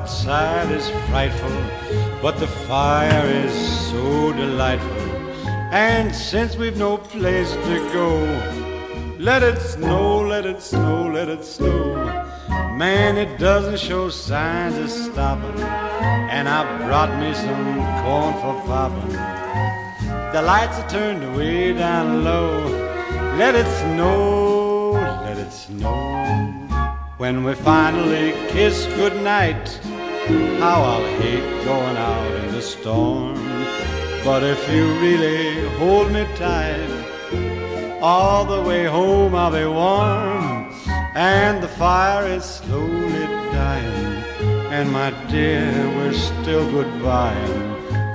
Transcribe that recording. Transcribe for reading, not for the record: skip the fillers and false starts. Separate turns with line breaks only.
outside is frightful, but the fire is so delightful. And since we've no place to go, let it snow, let it snow, let it snow. Man, it doesn't show signs of stopping, and I brought me some corn for popping. The lights are turned way down low. Let it snow, let it snow. When we finally kiss goodnight, how I'll hate going out in the storm. But if you really hold me tight, all the way home I'll be warm. And the fire is slowly dying, and my dear, we're still goodbying.